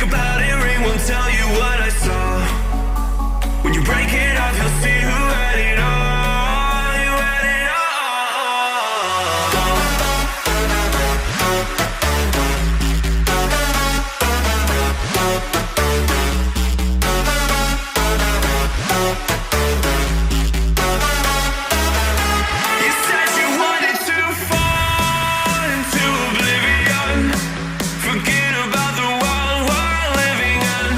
about it, ring won't tell you what I saw. When you break it off, you'll see who had it all. You had it You said you wanted to fall into oblivion. Forget about the world we're living in.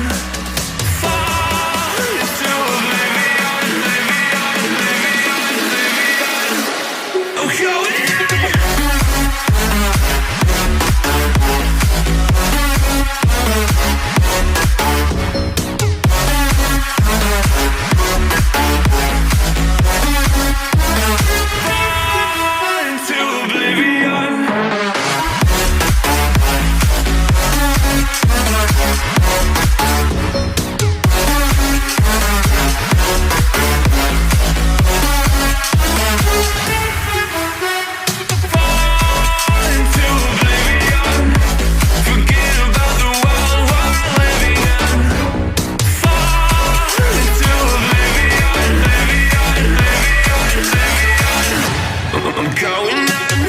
Fall into oblivion, oblivion, oblivion, oblivion. Oh, going fall into oblivion. Fall into oblivion. Forget about the world we're living in. Fall into oblivion, oblivion, oblivion, oblivion. I'm going in.